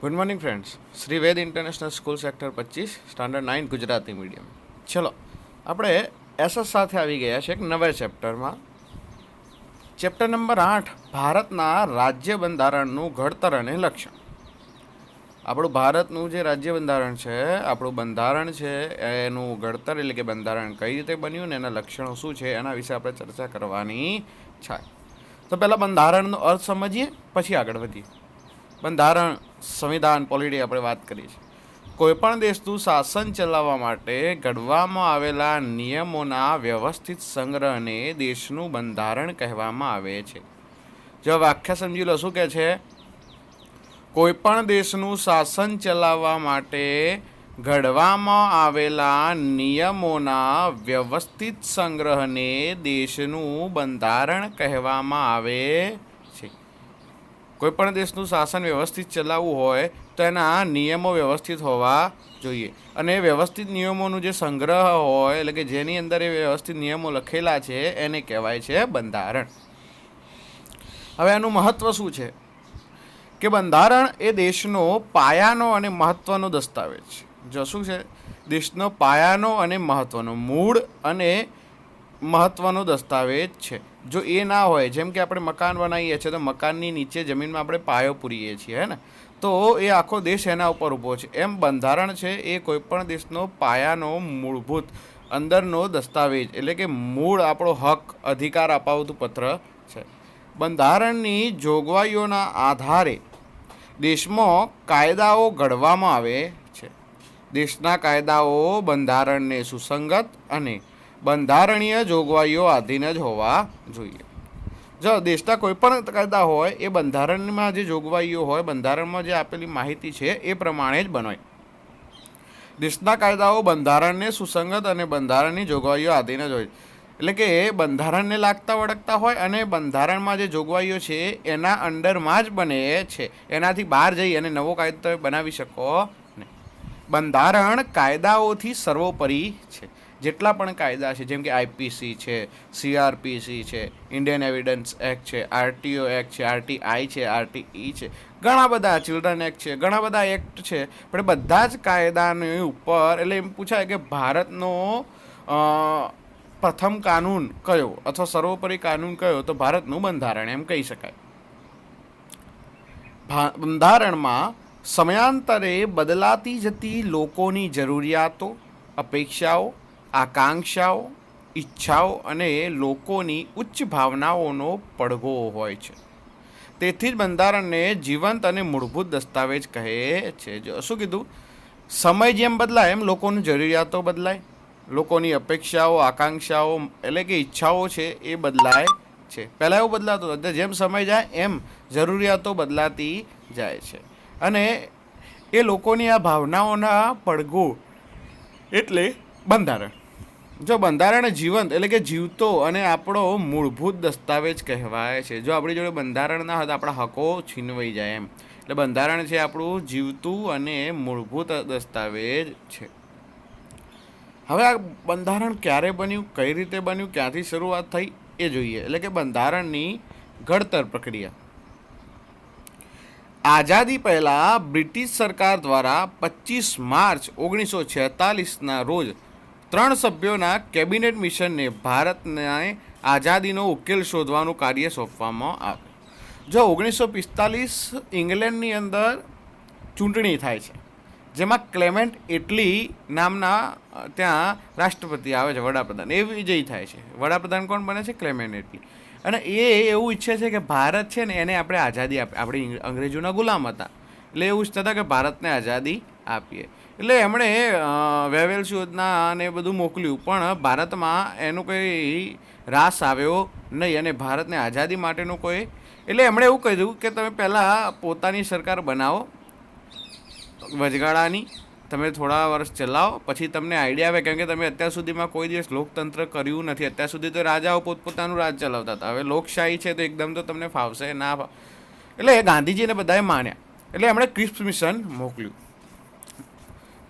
Good morning friends. Shri Ved international school sector 25 standard 9 Gujarati medium. चलो આપણે SS સાથે આવી ગયા છે એક નવા ચેપ્ટરમાં। ચેપ્ટર નંબર 8 ભારતના રાજ્ય બંધારણનું ઘડતર અને લક્ષણ। આપણું ભારતનું જે રાજ્ય બંધારણ છે, આપણું બંધારણ છે એનું ઘડતર એટલે કે બંધારણ કઈ રીતે બન્યું ને એના લક્ષણો શું છે એના વિશે આપણે ચર્ચા કરવાની છે। તો પહેલાં બંધારણનો અર્થ સમજીએ, પછી આગળ વધીએ। બંધારણ સંવિધાન પોલિટી આપણે વાત કરીએ છીએ। કોઈપણ દેશનું શાસન ચલાવવા માટે ઘડવામાં આવેલા નિયમોના વ્યવસ્થિત સંગ્રહને દેશનું બંધારણ કહેવામાં આવે છે। જો વ્યાખ્યા સમજી લો, શું કહે છે? કોઈપણ દેશનું શાસન ચલાવવા માટે ઘડવામાં આવેલા નિયમોના વ્યવસ્થિત સંગ્રહને દેશનું બંધારણ કહેવામાં આવે છે। કોઈપણ દેશનું શાસન વ્યવસ્થિત ચલાવવું હોય તો એના નિયમો વ્યવસ્થિત હોવા જોઈએ, અને વ્યવસ્થિત નિયમોનું જે સંગ્રહ હોય એટલે કે જેની અંદર એ વ્યવસ્થિત નિયમો લખેલા છે એને કહેવાય છે બંધારણ। હવે એનું મહત્ત્વ શું છે કે બંધારણ એ દેશનો પાયાનો અને મહત્ત્વનો દસ્તાવેજ છે। જો શું છે? દેશનો પાયાનો અને મહત્ત્વનો, મૂળ અને મહત્ત્વનો દસ્તાવેજ છે। જો એ ના હોય, જેમ કે આપણે મકાન બનાવીએ છીએ તો મકાનની નીચે જમીનમાં આપણે પાયો પૂરીએ છીએ, હે ને, તો એ આખો દેશ એના ઉપર ઊભો છે। એમ બંધારણ છે એ કોઈપણ દેશનો પાયાનો મૂળભૂત અંદરનો દસ્તાવેજ એટલે કે મૂળ આપણો હક અધિકાર અપાવતું પત્ર છે। બંધારણની જોગવાઈઓના આધારે દેશમાં કાયદાઓ ઘડવામાં આવે છે। દેશના કાયદાઓ બંધારણને સુસંગત અને બંધારણીય જોગવાઈઓ આધીન જ હોવા જોઈએ। જો દેશના કોઈપણ કાયદા હોય એ બંધારણમાં જે જોગવાઈઓ હોય, બંધારણમાં જે આપેલી માહિતી છે એ પ્રમાણે જ બનાય। દેશના કાયદાઓ બંધારણને સુસંગત અને બંધારણની જોગવાઈઓ આધીન જ હોય, એટલે કે બંધારણને લાગતા વળગતા હોય અને બંધારણમાં જે જોગવાઈઓ છે એના અંડરમાં જ બને છે। એનાથી બહાર જઈ અને નવો કાયદો તમે બનાવી શકો નહીં। બંધારણ કાયદાઓથી સર્વોપરી છે। જેટલા પણ કાયદા છે, જેમ કે આઈપીસી છે, સીઆરપીસી છે, ઇન્ડિયન એવિડન્સ એક્ટ છે, આરટીઓ એક્ટ છે, આરટીઆઈ છે, આરટીઈ છે, ઘણા બધા, ચિલ્ડ્રન એક્ટ છે, ઘણા બધા એક્ટ છે, પણ બધા જ કાયદાની ઉપર એટલે એમ પૂછાય કે ભારતનો પ્રથમ કાનૂન કયો અથવા સર્વોપરી કાનૂન કયો, તો ભારતનું બંધારણ એમ કહી શકાય। બંધારણમાં સમયાંતરે બદલાતી જતી લોકોની જરૂરિયાતો, અપેક્ષાઓ, આકાંક્ષાઓ, ઈચ્છાઓ અને લોકોની ઉચ્ચ ભાવનાઓનો પડઘો હોય છે। તેથી જ બંધારણને જીવંત અને મૂળભૂત દસ્તાવેજ કહે છે। જો શું કીધું? સમય જેમ બદલાય એમ લોકોની જરૂરિયાતો બદલાય, લોકોની અપેક્ષાઓ, આકાંક્ષાઓ એટલે કે ઈચ્છાઓ છે એ બદલાય છે। પહેલાં એવું બદલાતું હતું, જેમ સમય જાય એમ જરૂરિયાતો બદલાતી જાય છે, અને એ લોકોની આ ભાવનાઓના પડઘો એટલે બંધારણ। જો બંધારણ જીવંત એટલે કે જીવતો અને આપણો મૂળભૂત દસ્તાવેજ કહેવાય છે। જો આપણી જોડે બંધારણ ના હોય તો આપણા હકો છીનવાઈ જાય એમ, એટલે બંધારણ છે આપણું જીવતું અને મૂળભૂત દસ્તાવેજ છે। હવે આ બંધારણ ક્યારે બન્યું, કઈ રીતે બન્યું, ક્યાંથી શરૂઆત થઈ એ જોઈએ। એટલે કે બંધારણની ઘડતર પ્રક્રિયા। આઝાદી પહેલાં બ્રિટિશ સરકાર દ્વારા 25 માર્ચ 1946ના રોજ 3 સભ્યોના કેબિનેટ મિશનને ભારતને આઝાદીનો ઉકેલ શોધવાનું કાર્ય સોંપવામાં આવ્યું। જો 1945 ઇંગ્લેન્ડની અંદર ચૂંટણી થાય છે, જેમાં ક્લેમેન્ટ એટલી નામના ત્યાં રાષ્ટ્રપતિ આવે છે, વડાપ્રધાન, એ વિજયી થાય છે। વડાપ્રધાન કોણ બને છે? ક્લેમેન્ટ એટલી। અને એ એવું ઈચ્છે છે કે ભારત છે ને એને આપણે આઝાદી આપીએ, આપણે અંગ્રેજોના ગુલામ હતા, એટલે એવું ઈચ્છતા હતા કે ભારતને આઝાદી આપીએ। એટલે એમણે વેવેલ્સ યોજના અને બધું મોકલ્યું, પણ ભારતમાં એનું કોઈ રાસ આવ્યો નહીં અને ભારતને આઝાદી માટેનું કોઈ, એટલે એમણે એવું કહ્યું કે તમે પહેલાં પોતાની સરકાર બનાવો વચગાળાની, તમે થોડા વર્ષ ચલાવો, પછી તમને આઈડિયા આવે, કેમ કે તમે અત્યાર સુધીમાં કોઈ દિવસ લોકતંત્ર કર્યું નથી। અત્યાર સુધી તો રાજાઓ પોતપોતાનું રાજ ચલાવતા હતા, હવે લોકશાહી છે તો એકદમ તો તમને ફાવશે ના, એટલે ગાંધીજીને બધાએ માન્યા, એટલે એમણે ક્રિસ્પ મિશન મોકલ્યું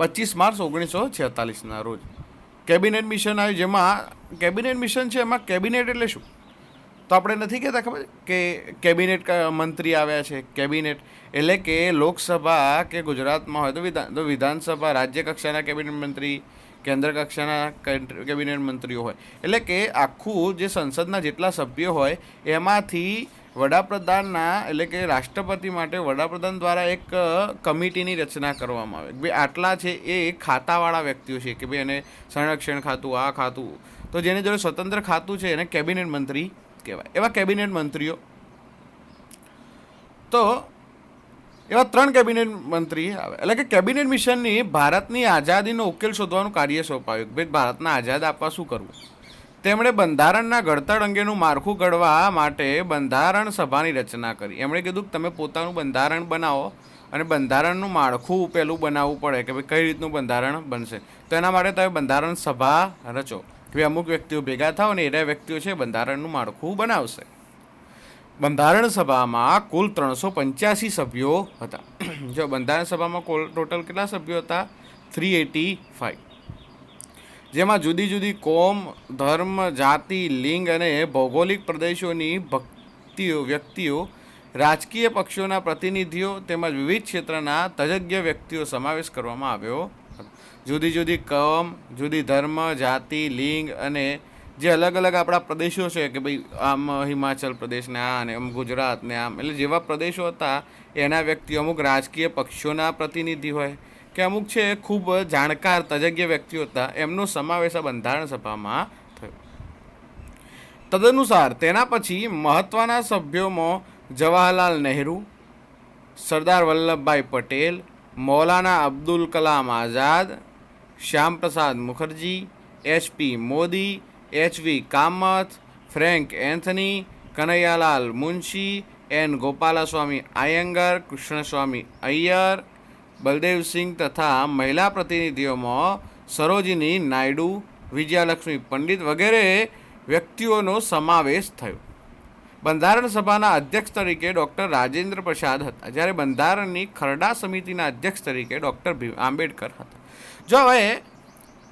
25 માર્ચ 1946ના રોજ। કેબિનેટ મિશન આવ્યું, જેમાં કેબિનેટ મિશન છે, એમાં કેબિનેટ એટલે શું? તો આપણે નથી કહેતા ખબર કે કેબિનેટ મંત્રી આવ્યા છે. કેબિનેટ એટલે કે લોકસભા કે ગુજરાતમાં હોય તો વિધાનસભા રાજ્ય કક્ષાના કેબિનેટ મંત્રી, કેન્દ્ર કક્ષાના કેબિનેટ મંત્રીઓ હોય. એટલે કે આખું જે સંસદના જેટલા સભ્યો હોય એમાંથી વડાપ્રધાનના એટલે કે રાષ્ટ્રપતિ માટે વડાપ્રધાન દ્વારા એક કમિટીની રચના કરવામાં આવે. ભાઈ આટલા છે એ ખાતાવાળા વ્યક્તિઓ છે કે ભાઈ એને સંરક્ષણ ખાતું, આ ખાતું, તો જેની જોડે સ્વતંત્ર ખાતું છે એને કેબિનેટ મંત્રી કહેવાય. એવા કેબિનેટ મંત્રીઓ, તો એવા 3 કેબિનેટ મંત્રી આવે. એટલે કે કેબિનેટ મિશનની ભારતની આઝાદીનો ઉકેલ શોધવાનું કાર્ય સોંપાયું. ભાઈ ભારતના આઝાદ આપવા શું કરવું. તેમણે બંધારણના ઘડતર અંગેનું માળખું ઘડવા માટે બંધારણ સભાની રચના કરી. એમણે કીધું કે તમે પોતાનું બંધારણ બનાવો અને બંધારણનું માળખું પહેલું બનાવવું પડે કે ભાઈ કઈ રીતનું બંધારણ બનશે. તો એના માટે તમે બંધારણ સભા રચો કે ભાઈ અમુક વ્યક્તિઓ ભેગા થાવ ને એના વ્યક્તિઓ છે બંધારણનું માળખું બનાવશે. બંધારણ સભામાં કુલ 385 સભ્યો હતા. જો બંધારણ સભામાં કુલ ટોટલ કેટલા સભ્યો હતા? 385, જેમાં જુદી જુદી કોમ, ધર્મ, જાતિ, લિંગ અને ભૌગોલિક પ્રદેશોની વ્યક્તિઓ, રાજકીય પક્ષોના પ્રતિનિધિઓ તેમજ વિવિધ ક્ષેત્રના તજજ્ઞ વ્યક્તિઓ સમાવેશ કરવામાં આવ્યો. જુદી જુદી કોમ, જુદી ધર્મ, જાતિ, લિંગ અને જે અલગ અલગ આપણા પ્રદેશો છે કે ભાઈ આમ હિમાચલ પ્રદેશને આ અને આમ ગુજરાતને આમ, એટલે જેવા પ્રદેશો હતા એના વ્યક્તિઓ, અમુક રાજકીય પક્ષોના પ્રતિનિધિ હોય કે અમુક છે ખૂબ જાણકાર તજજ્ઞ વ્યક્તિઓ હતા, એમનો સમાવેશ આ બંધારણ સભામાં થયો. તદનુસાર તેના પછી મહત્ત્વના સભ્યોમાં Jawaharlal Nehru, Sardar Vallabhbhai Patel, Maulana Abdul Kalam Azad, Shyamaprasad Mukherjee, HP Modi, HV Kamath, Frank Anthony, Kanaiyalal Munshi, N Gopalaswami Ayyangar, Krishnaswami Ayyar, Baldev Singh તથા મહિલા પ્રતિનિધિઓમાં સરોજિની નાયડુ, વિજયાલક્ષ્મી પંડિત વગેરે વ્યક્તિઓનો સમાવેશ થયો. બંધારણ સભાના અધ્યક્ષ તરીકે ડૉક્ટર રાજેન્દ્ર પ્રસાદ હતા, જ્યારે બંધારણની ખરડા સમિતિના અધ્યક્ષ તરીકે ડૉક્ટર ભીમ આંબેડકર હતા. જો હવે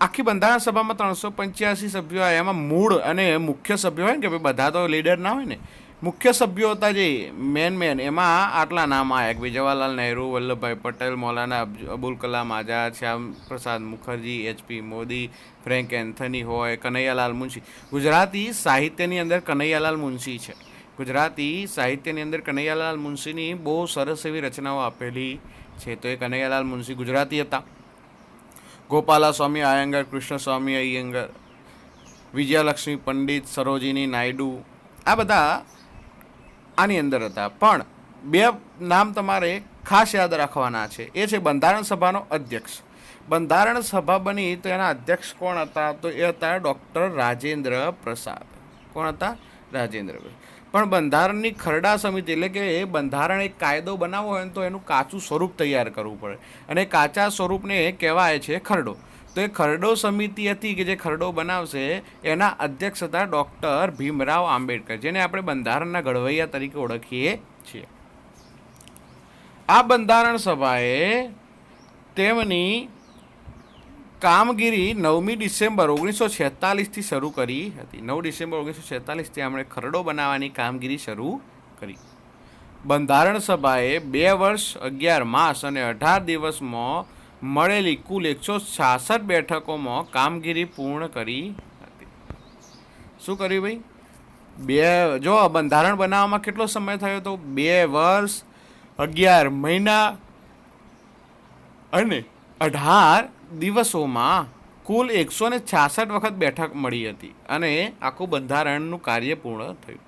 આખી બંધારણ સભામાં 385 સભ્યો હોય, એમાં મૂળ અને મુખ્ય સભ્યો હોય ને કે ભાઈ બધા તો લીડર ના હોય ને, મુખ્ય સભ્યો હતા જે મેન એમાં આટલા નામ આવ્યા કે ભાઈ જવાહરલાલ નહેરુ, વલ્લભભાઈ પટેલ, મૌલાના અબુલ કલામ આઝાદ, શ્યામ પ્રસાદ Mukherjee, HP Modi, Frank Anthony હોય, કનૈયાલાલ મુનશી. ગુજરાતી સાહિત્યની અંદર કનૈયાલાલ મુનશી છે. ગુજરાતી સાહિત્યની અંદર કનૈયાલાલ મુનશીની બહુ સરસ એવી રચનાઓ આપેલી છે. તો એ કનૈયાલાલ મુનશી ગુજરાતી હતા. ગોપાલાસ્વામી આયંગર, કૃષ્ણસ્વામી અય્યંગર, વિજયાલક્ષ્મી પંડિત, સરોજિની નાયડુ, આ બધા આની અંદર હતા. પણ 2 નામ તમારે ખાસ યાદ રાખવાના છે. એ છે બંધારણ સભાનો અધ્યક્ષ. બંધારણ સભા બની તો એના અધ્યક્ષ કોણ હતા? તો એ હતા ડૉક્ટર રાજેન્દ્ર પ્રસાદ. કોણ હતા? રાજેન્દ્ર પ્રસાદ. પણ બંધારણની ખરડા સમિતિ એટલે કે બંધારણ એક કાયદો બનાવવો હોય તો એનું કાચું સ્વરૂપ તૈયાર કરવું પડે અને કાચા સ્વરૂપને કહેવાય છે ખરડો. તો એ ખરડો સમિતિ હતી કે જે ખરડો બનાવશે, એના અધ્યક્ષ હતા ડૉક્ટર ભીમરાવ આંબેડકર, જેને આપણે બંધારણના ઘડવૈયા તરીકે ઓળખીએ છીએ. આ બંધારણ સભાએ તેમની કામગીરી 9મી ડિસેમ્બર 1946થી શરૂ કરી હતી. 9 ડિસેમ્બર 1946થી આપણે ખરડો બનાવવાની કામગીરી શરૂ કરી. બંધારણ સભાએ 2 વર્ષ 11 માસ અને 18 દિવસમાં મળેલી કુલ 166 બેઠકોમાં કામગીરી પૂર્ણ કરી હતી. શું કર્યું ભાઈ? જો બંધારણ બનાવવામાં કેટલો સમય થયો તો 2 વર્ષ 11 મહિના અને 18 દિવસોમાં કુલ 166 વખત બેઠક મળી હતી અને આખું બંધારણનું કાર્ય પૂર્ણ થયું.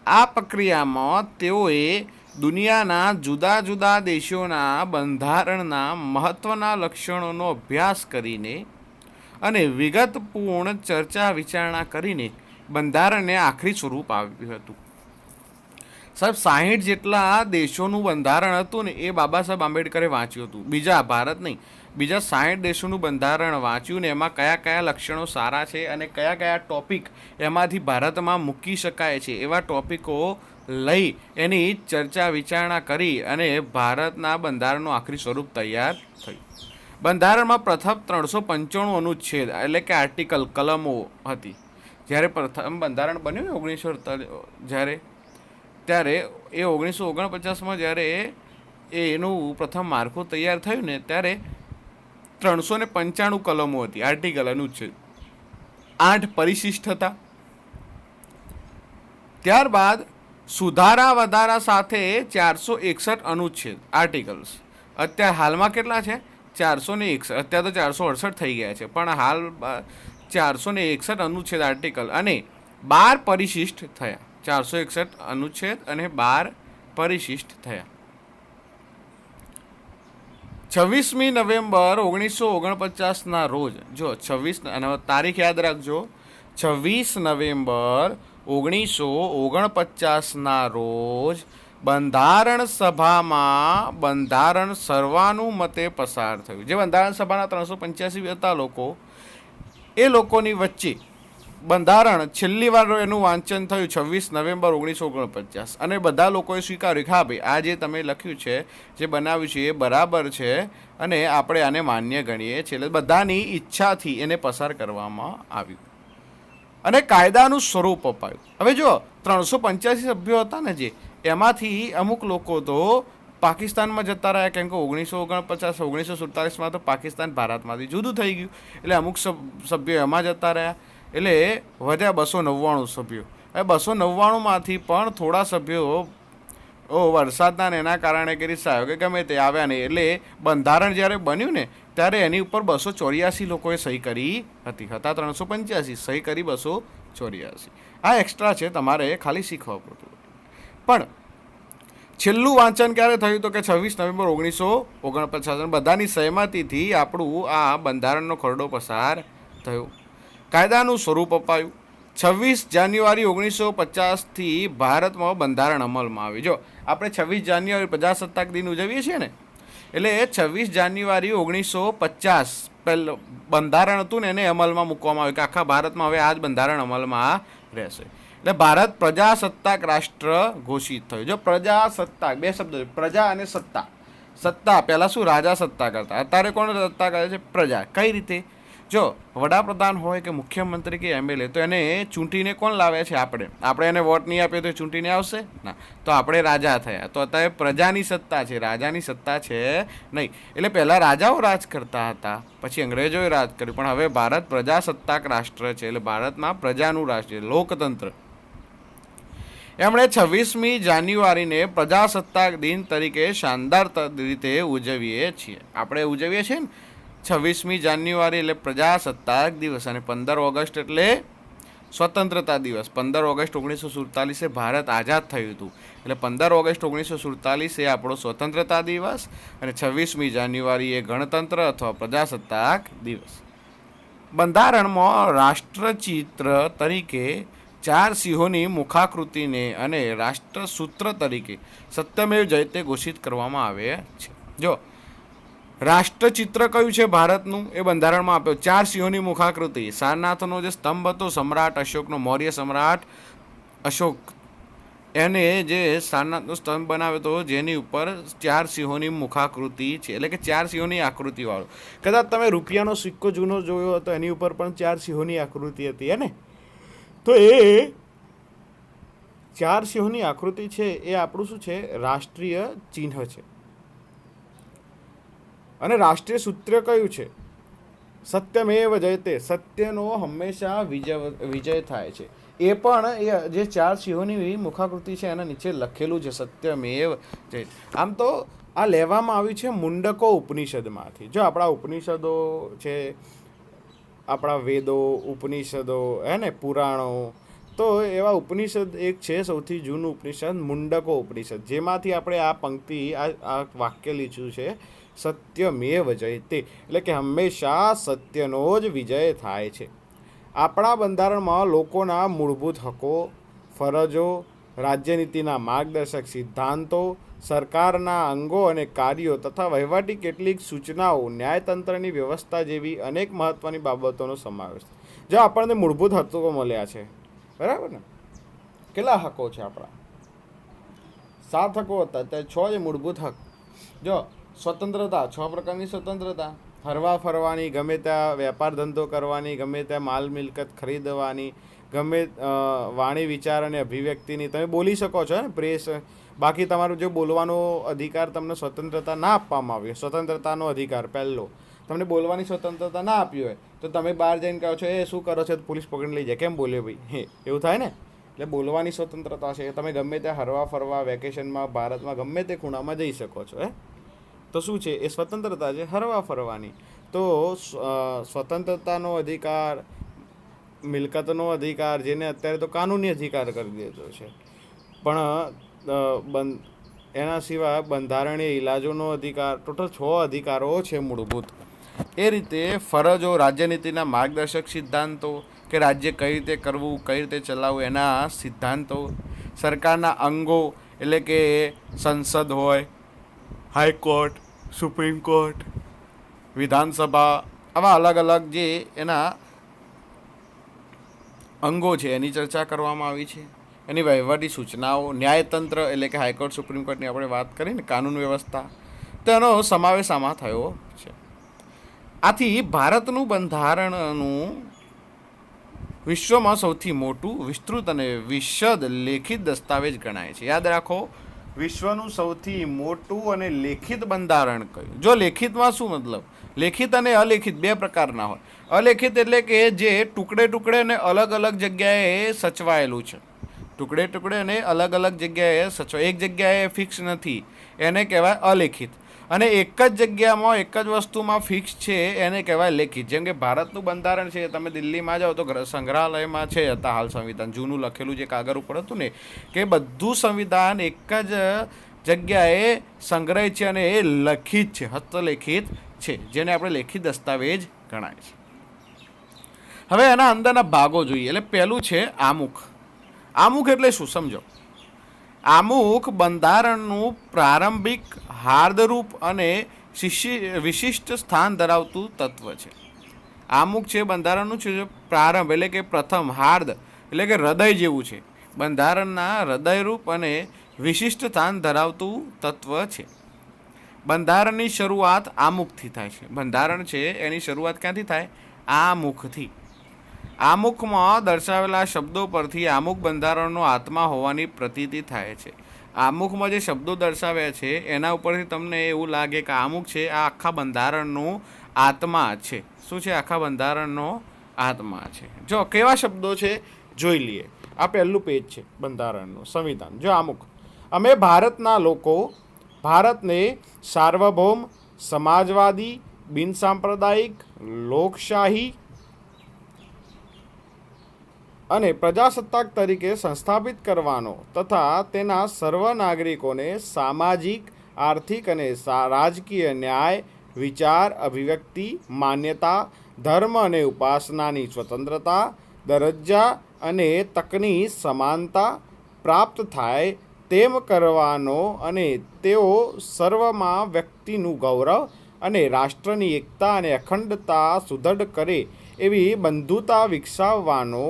આ પ્રક્રિયામાં તેઓએ દુનિયાના જુદા જુદા દેશોના બંધારણના મહત્ત્વના લક્ષણોનો અભ્યાસ કરીને અને વિગતપૂર્ણ ચર્ચા વિચારણા કરીને બંધારણને આખરી સ્વરૂપ આપ્યું હતું. સાહેબ 60 જેટલા દેશોનું બંધારણ હતું ને એ બાબા સાહેબ આંબેડકરે વાંચ્યું હતું. બીજા ભારત નહીં, બીજા 60 દેશોનું બંધારણ વાંચ્યું ને એમાં કયા કયા લક્ષણો સારા છે અને કયા કયા ટોપિક એમાંથી ભારતમાં મૂકી શકાય છે એવા ટોપિકો લઈ એની ચર્ચા વિચારણા કરી અને ભારતના બંધારણનું આખરી સ્વરૂપ તૈયાર થયું. બંધારણમાં પ્રથમ 395 અનુચ્છેદ એટલે કે આર્ટિકલ કલમો હતી. જ્યારે પ્રથમ બંધારણ બન્યું ને 1948 જ્યારે, ત્યારે એ 1949માં જ્યારે એનું પ્રથમ માળખું તૈયાર થયું ને ત્યારે 395 કલમો હતી, આર્ટિકલ અનુચ્છેદ, 8 પરિશિષ્ટ હતા. ત્યારબાદ સુધારા વધારા સાથે 461 અનુચ્છેદ આર્ટિકલ્સ. અત્યારે હાલમાં કેટલા છે? 461. અત્યારે તો 468 થઈ ગયા છે, પણ હાલ 461 અનુચ્છેદ આર્ટિકલ અને 12 પરિશિષ્ટ થયા. 461 અનુચ્છેદ અને 12 પરિશિષ્ટ થયા. 26મી નવેમ્બર 1949ના રોજ, જો 26 તારીખ યાદ રાખજો, 26 નવેમ્બર 1949ના રોજ બંધારણ સભામાં બંધારણ સર્વાનુમતે પસાર થયું. જે બંધારણ સભાના 385 હતા લોકો, એ લોકોની વચ્ચે બંધારણ છેલ્લી વાર એનું વાંચન થયું 26 નવેમ્બર 1949, અને બધા લોકોએ સ્વીકાર્યું કે હા ભાઈ, આ જે તમે લખ્યું છે, જે બનાવ્યું છે, એ બરાબર છે અને આપણે આને માન્ય ગણીએ છીએ. એટલે બધાની ઈચ્છાથી એને પસાર કરવામાં આવ્યું અને કાયદાનું સ્વરૂપ અપાયું. હવે જો 385 સભ્યો હતા ને, જે એમાંથી અમુક લોકો તો પાકિસ્તાનમાં જતા રહ્યા, કેમ કે 1949 1947માં તો પાકિસ્તાન ભારતમાંથી જુદું થઈ ગયું, એટલે અમુક સભ્યો એમાં જતા રહ્યા, એટલે વધ્યા 299 સભ્યો. હવે 299માંથી પણ થોડા સભ્યો વરસાદના ને એના કારણે કરી સાહેબ કે ગમે તે આવ્યા નહીં, એટલે બંધારણ જ્યારે બન્યું ને ત્યારે એની ઉપર 284 લોકોએ સહી કરી હતી. હતા 385, સહી કરી 284. આ એક્સ્ટ્રા છે, તમારે ખાલી શીખવા પડતું. પણ છેલ્લું વાંચન ક્યારે થયું તો કે 26 નવેમ્બર 1949. બધાની સહમતિથી આપણું આ બંધારણનો ખરડો પસાર થયો. કાયદાનું સ્વરૂપ અપાયું. 26 જાન્યુઆરી 1950થી ભારતમાં બંધારણ અમલમાં આવ્યું. જો આપણે 26 જાન્યુઆરી પ્રજાસત્તાક દિન ઉજવીએ છીએ ને, એટલે 26 જાન્યુઆરી 1950 પહેલું બંધારણ હતું ને, એને અમલમાં મૂકવામાં આવ્યું કે આખા ભારતમાં હવે આ જ બંધારણ અમલમાં રહેશે. એટલે ભારત પ્રજાસત્તાક રાષ્ટ્ર ઘોષિત થયું. જો પ્રજાસત્તાક, બે શબ્દો, પ્રજા અને સત્તા. સત્તા પહેલાં શું રાજા સત્તા કરતા, અત્યારે કોણ સત્તા કરે છે? પ્રજા. કઈ રીતે? જો વડાપ્રધાન હોય કે મુખ્યમંત્રી કે MLA, તો એને ચૂંટીને કોણ લાવે છે? આપણે એને વોટ નહીં આપીએ તો ચૂંટીને આવશે ના, તો આપણે રાજા થયા. તો અત્યારે પ્રજાની સત્તા છે, રાજાની સત્તા છે નહીં. એટલે પહેલાં રાજાઓ રાજ કરતા હતા, પછી અંગ્રેજોએ રાજ કર્યું, પણ હવે ભારત પ્રજાસત્તાક રાષ્ટ્ર છે, એટલે ભારતમાં પ્રજાનું રાષ્ટ્ર છે, લોકતંત્ર. એમણે 26મી જાન્યુઆરીને પ્રજાસત્તાક દિન તરીકે શાનદાર રીતે ઉજવીએ છીએ. આપણે ઉજવીએ છીએ ને 26મી જાન્યુઆરી એટલે પ્રજાસત્તાક દિવસ, અને 15 ઓગસ્ટ એટલે સ્વતંત્રતા દિવસ. 15 ઓગસ્ટ 1947 ભારત આઝાદ થયું હતું, એટલે 15 ઓગસ્ટ 1947 એ આપણો સ્વતંત્રતા દિવસ, અને 26મી જાન્યુઆરી એ ગણતંત્ર અથવા પ્રજાસત્તાક દિવસ. બંધારણમાં રાષ્ટ્રચિત્ર તરીકે 4 સિંહોની મુખાકૃતિને અને રાષ્ટ્રસૂત્ર તરીકે સત્યમેવ જયતે ઘોષિત કરવામાં આવે છે. જો રાષ્ટ્રચિત્ર કયું છે ભારતનું, એ બંધારણમાં આપ્યો. 4 સિંહોની મુખાકૃતિ. સારનાથનો જે સ્તંભ હતો સમ્રાટ અશોકનો, મૌર્ય સમ્રાટ અશોક, એને જે સારનાથનો સ્તંભ બનાવ્યો હતો, જેની ઉપર 4 સિંહોની મુખાકૃતિ છે, એટલે કે 4 સિંહોની આકૃતિવાળો. કદાચ તમે રૂપિયાનો સિક્કો જૂનો જોયો હતો, એની ઉપર પણ 4 સિંહોની આકૃતિ હતી, હે ને? તો એ 4 સિંહોની આકૃતિ છે, એ આપણું શું છે? રાષ્ટ્રીય ચિહ્ન છે. અને રાષ્ટ્રીય સૂત્ર કયું છે? સત્યમેવ જયતે. સત્યનો હંમેશા વિજય થાય છે. એ પણ એ જે 4 સિંહોની મુખાકૃતિ છે એના નીચે લખેલું છે સત્યમેવ જયતે. આમ તો આ લેવામાં આવ્યું છે મુંડકો ઉપનિષદમાંથી. જો આપણા ઉપનિષદો છે, આપણા વેદો, ઉપનિષદો, હે ને, પુરાણો, તો એવા ઉપનિષદ એક છે સૌથી જૂનું ઉપનિષદ મુંડકો ઉપનિષદ, જેમાંથી આપણે આ પંક્તિ, આ વાક્ય લીધું છે, સત્યમેવ જયતે, એટલે કે હંમેશા સત્યનો જ વિજય થાય છે. આપણા બંધારણમાં લોકોના મૂળભૂત હકો, ફરજો, રાજ્યનીતિના માર્ગદર્શક સિદ્ધાંતો, સરકારના અંગો અને કાર્યો તથા વહીવટી કેટલીક સૂચનાઓ, ન્યાયતંત્રની વ્યવસ્થા જેવી અનેક મહત્ત્વની બાબતોનો સમાવેશ. જો આપણને મૂળભૂત હકો મળ્યા છે, બરાબર ને? કેટલા હકો છે આપણા? 7 હકો હતા, ત્યારે 6 છે મૂળભૂત હક. જો સ્વતંત્રતા, 6 પ્રકારની સ્વતંત્રતા. હરવા ફરવાની, ગમે ત્યાં વેપાર ધંધો કરવાની, ગમે ત્યાં માલ મિલકત ખરીદવાની, ગમે વાણી વિચાર અને અભિવ્યક્તિની તમે બોલી શકો છો ને પ્રેસ. બાકી તમારું જે બોલવાનો અધિકાર તમને સ્વતંત્રતા ના આપવામાં આવી, સ્વતંત્રતાનો અધિકાર પહેલો તમને બોલવાની સ્વતંત્રતા ના આપી હોય તો તમે બહાર જઈને કહો છો એ શું કરો છો, પોલીસ પકડી લઈ જાય, કેમ બોલ્યો ભાઈ, એવું થાય ને. એટલે બોલવાની સ્વતંત્રતા છે. તમે ગમે ત્યાં હરવા ફરવા વેકેશનમાં ભારતમાં ગમે તે ખૂણામાં જઈ શકો છો. તો શું છે એ સ્વતંત્રતા છે હરવા ફરવાની. તો સ્વતંત્રતાનો અધિકાર, મિલકતનો અધિકાર, જેને અત્યારે તો કાનૂની અધિકાર કરી દીધો છે, પણ એના સિવાય બંધારણીય ઇલાજોનો અધિકાર, ટોટલ 6 અધિકારો છે મૂળભૂત. એ રીતે ફરજો, રાજ્યનીતિના માર્ગદર્શક સિદ્ધાંતો કે રાજ્ય કઈ રીતે કરવું, કઈ રીતે ચલાવવું એના સિદ્ધાંતો, સરકારના અંગો એટલે કે સંસદ હોય, હાઈકોર્ટ, સુપ્રીમ કોર્ટ, વિધાનસભા, આવા અલગ અલગ જે એના અંગો છે એની ચર્ચા કરવામાં આવી છે. એની વહીવટી સૂચનાઓ, ન્યાયતંત્ર એટલે કે હાઈકોર્ટ, સુપ્રીમ કોર્ટની આપણે વાત કરીએ ને, કાનૂન વ્યવસ્થા, તેનો સમાવેશ આમાં થયો છે. આથી ભારતનું બંધારણનું વિશ્વમાં સૌથી મોટું, વિસ્તૃત અને વિશદ લેખિત દસ્તાવેજ ગણાય છે. યાદ રાખો, વિશ્વનું સૌથી મોટું અને લેખિત બંધારણ કયું. જો લેખિતમાં શું મતલબ, લેખિત અને અલેખિત બે પ્રકારના હોય. અલેખિત એટલે કે જે ટુકડે ટુકડે અને અલગ અલગ જગ્યાએ સચવાયેલું છે. ટુકડે ટુકડે અને અલગ અલગ જગ્યાએ સચવાય, એક જગ્યાએ ફિક્સ નથી, એને કહેવાય અલેખિત. અને એક જ જગ્યામાં એક જ વસ્તુમાં ફિક્સ છે એને કહેવાય લેખિત. જેમ કે ભારતનું બંધારણ છે, તમે દિલ્હીમાં જાઓ તો સંગ્રહાલયમાં છે હતા હાલ સંવિધાન જૂનું લખેલું જે કાગળ ઉપર હતું ને, કે બધું સંવિધાન એક જ જગ્યાએ સંગ્રહ છે અને એ લખિત છે, હસ્તલેખિત છે, જેને આપણે લેખિત દસ્તાવેજ ગણાય છે. હવે એના અંદરના ભાગો જોઈએ. એટલે પહેલું છે આમુખ. આમુખ એટલે શું સમજો. આમુખ બંધારણનું પ્રારંભિક, હાર્દરૂપ અને વિશિષ્ટ સ્થાન ધરાવતું તત્વ છે. આમુખ છે બંધારણનું છે પ્રારંભ એટલે કે પ્રથમ, હાર્દ એટલે કે હૃદય જેવું છે, બંધારણના હૃદયરૂપ અને વિશિષ્ટ સ્થાન ધરાવતું તત્વ છે. બંધારણની શરૂઆત આમુખથી થાય છે. બંધારણ છે એની શરૂઆત ક્યાંથી થાય? આમુખથી. આમુખમાં દર્શાવેલા શબ્દો પરથી આમુખ બંધારણનો આત્મા હોવાની પ્રતીતિ થાય છે. આમુખમાં જે શબ્દો દર્શાવ્યા છે એના ઉપરથી તમને એવું લાગે કે આમુખ છે આ આખા બંધારણનું આત્મા છે. શું છે? આખા બંધારણનો આત્મા છે. જો કેવા શબ્દો છે જોઈ લઈએ. આ પહેલું પેજ છે બંધારણનું, સંવિધાન. જો આમુખ, અમે ભારતના લોકો ભારતને સાર્વભૌમ, સમાજવાદી, બિનસાંપ્રદાયિક, લોકશાહી અને પ્રજાસત્તાક તરીકે સંસ્થાપિત કરવાનો તથા તેના સર્વ નાગરિકોને સામાજિક, આર્થિક અને રાજકીય ન્યાય, વિચાર, અભિવ્યક્તિ, માન્યતા, ધર્મ અને ઉપાસનાની સ્વતંત્રતા, દરજ્જા અને તકની સમાનતા પ્રાપ્ત થાય તેમ કરવાનો અને તેઓ સર્વમાં વ્યક્તિનું ગૌરવ અને રાષ્ટ્રની એકતા અને અખંડતા સુદૃઢ કરે એવી બંધુતા વિકસાવવાનો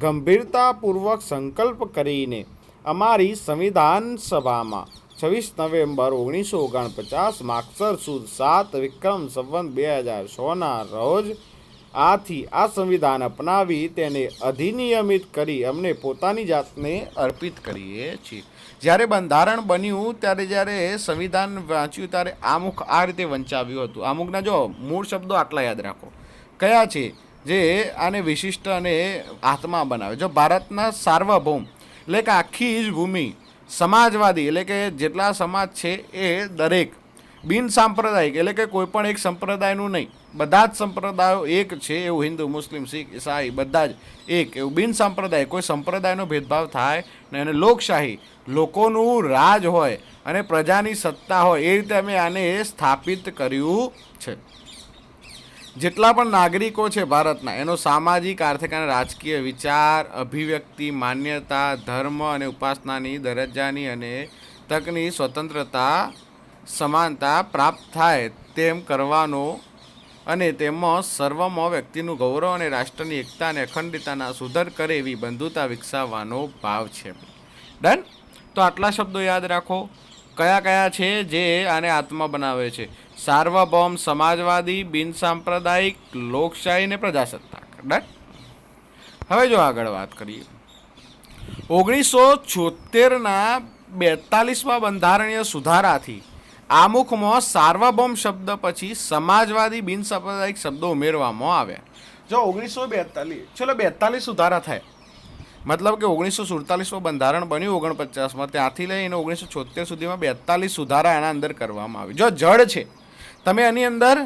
ગંભીરતાપૂર્વક સંકલ્પ કરીને અમારી સંવિધાન સભામાં 26 નવેમ્બર 1949 માગસર સુદ 7 વિક્રમ સંવત 2006ના રોજ આથી આ સંવિધાન અપનાવી તેને અધિનિયમિત કરી અમને પોતાની જાતને અર્પિત કરીએ છીએ. જ્યારે બંધારણ બન્યું ત્યારે જ્યારે સંવિધાન વાંચ્યું ત્યારે આમુખ આ રીતે વંચાવ્યું હતું. આમુખના જો મૂળ શબ્દો આટલા યાદ રાખો. કયા છે? જે આને વિશિષ્ટ અને આત્મા બનાવે. જો ભારતના સાર્વભૌમ એટલે કે આખી જ ભૂમિ, સમાજવાદી એટલે કે જેટલા સમાજ છે એ દરેક, બિન સાંપ્રદાયિક એટલે કે કોઈ પણ એક સંપ્રદાયનું નહીં, બધા જ સંપ્રદાયો એક છે એવું, હિન્દુ, મુસ્લિમ, શીખ, ઈસાઈ બધા જ એક એવું. બિન સાંપ્રદાયિક કોઈ સંપ્રદાયનો ભેદભાવ થાય ને. અને લોકશાહી, લોકોનું રાજ હોય અને પ્રજાની સત્તા હોય, એ રીતે અમે આને સ્થાપિત કર્યું છે. જેટલા પણ નાગરિકો છે ભારતના, એનો સામાજિક, આર્થિક અને રાજકીય વિચાર, અભિવ્યક્તિ, માન્યતા, ધર્મ અને ઉપાસનાની, દરજ્જાની અને તકની સ્વતંત્રતા, સમાનતા પ્રાપ્ત થાય તેમ કરવાનો અને તેમાં સર્વમાં વ્યક્તિનું ગૌરવ અને રાષ્ટ્રની એકતા અને અખંડિતતાના સુધર કરે એવી બંધુતા વિકસાવવાનો ભાવ છે. ડન? તો આટલા શબ્દો યાદ રાખો. કયા કયા છે જે આને આત્મા બનાવે છે? સાર્વભૌમ, સમાજવાદી, બિનસાંપ્રદાયિક, લોકશાહી અને પ્રજાસત્તાક. ડન? હવે જો આગળ વાત કરીએ, 1976ના 42મા બંધારણીય સુધારાથી આમુખમાં સાર્વભૌમ શબ્દ પછી સમાજવાદી બિનસાંપ્રદાયિક શબ્દો ઉમેરવામાં આવ્યા. જો 1942, ચલો 42 સુધારા થાય, મતલબ કે 1947માં બંધારણ બન્યું 49માં, ત્યાંથી લઈને 1976 સુધીમાં 42 સુધારા એના અંદર કરવામાં આવે. જો જડ છે, તમે એની અંદર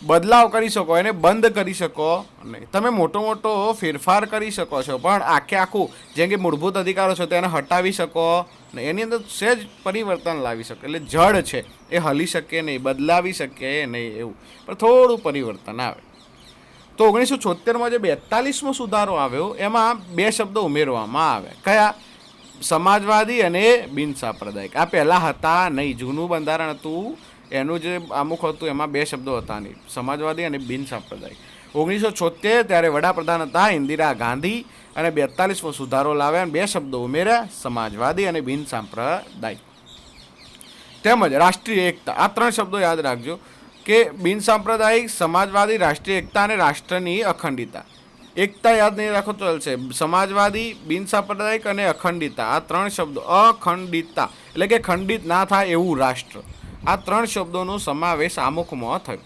બદલાવ કરી શકો, એને બંધ કરી શકો નહીં. તમે મોટો મોટો ફેરફાર કરી શકો છો, પણ આખું જેમ કે મૂળભૂત અધિકારો છે તેને હટાવી શકો નહીં, એની અંદર સહેજ પરિવર્તન લાવી શકો. એટલે જડ છે એ હલી શકે નહીં, બદલાવી શકે નહીં એવું, પણ થોડું પરિવર્તન આવે. તો 1976માં જે 42મો સુધારો આવ્યો એમાં 2 શબ્દો ઉમેરવામાં આવે. કયા? સમાજવાદી અને બિનસાંપ્રદાયિક. આ પહેલાં હતા નહીં. જૂનું બંધારણ હતું એનું જે આમુખ હતું એમાં 2 શબ્દો હતા નહીં, સમાજવાદી અને બિનસાંપ્રદાયિક. 1976 ત્યારે વડાપ્રધાન હતા ઇન્દિરા ગાંધી, અને 42મો સુધારો લાવ્યા અને 2 શબ્દો ઉમેર્યા, સમાજવાદી અને બિનસાંપ્રદાયિક. તેમજ રાષ્ટ્રીય એકતા. આ 3 શબ્દો યાદ રાખજો કે બિનસાંપ્રદાયિક, સમાજવાદી, રાષ્ટ્રીય એકતા અને રાષ્ટ્રની અખંડિતતા. એકતા યાદ નહીં રાખો તો ચાલશે. સમાજવાદી, બિનસાંપ્રદાયિક અને અખંડિતતા, આ 3 શબ્દો. અખંડિતતા એટલે કે ખંડિત ના થાય એવું રાષ્ટ્ર. આ 3 શબ્દોનો સમાવેશ આમુખમાં થયો.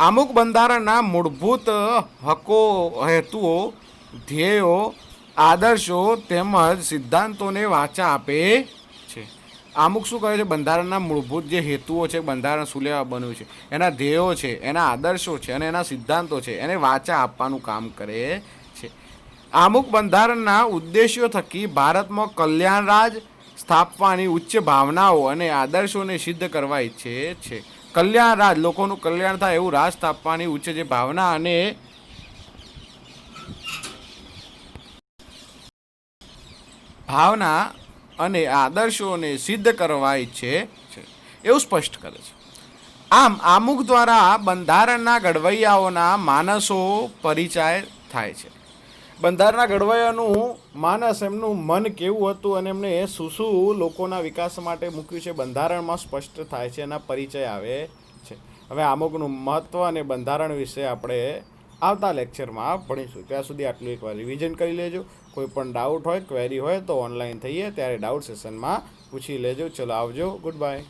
આમુખ બંધારણના મૂળભૂત હકો, હેતુઓ, ધ્યેયો, આદર્શો તેમજ સિદ્ધાંતોને વાચા આપે છે. આમુખ શું કહે છે? બંધારણના મૂળભૂત જે હેતુઓ છે, બંધારણ શું લેવા બન્યું છે, એના ધ્યેયો છે, એના આદર્શો છે અને એના સિદ્ધાંતો છે, એને વાચા આપવાનું કામ કરે છે. આમુખ બંધારણના ઉદ્દેશ્યો થકી ભારતમાં કલ્યાણ રાજ સ્થાપવાની ઉચ્ચ ભાવનાઓ અને આદર્શોને સિદ્ધ કરવા ઈચ્છે છે. કલ્યાણ રાજ, લોકોનું કલ્યાણ થાય એવું રાજ સ્થાપવાની ઉચ્ચ જે ભાવના અને આદર્શોને સિદ્ધ કરવા ઈચ્છે છે એવું સ્પષ્ટ કરે છે. આમ આમુખ દ્વારા બંધારણના ઘડવૈયાઓના માનસો પરિચય થાય છે. બંધારણના ઘડવૈયાનું માનસ, એમનું મન કેવું હતું અને એમને શું લોકોના વિકાસ માટે મૂક્યું છે, બંધારણમાં સ્પષ્ટ થાય છે, એના પરિચય આવે છે. હવે આમુખનું મહત્ત્વ અને બંધારણ વિશે આપણે આવતા લેક્ચરમાં ભણીશું. ત્યાં સુધી આટલું એકવાર રિવિઝન કરી લેજો. કોઈ પણ ડાઉટ હોય, ક્વેરી હોય તો ઓનલાઈન થઈએ ત્યારે ડાઉટ સેશનમાં પૂછી લેજો. ચલો આવજો, ગુડ બાય.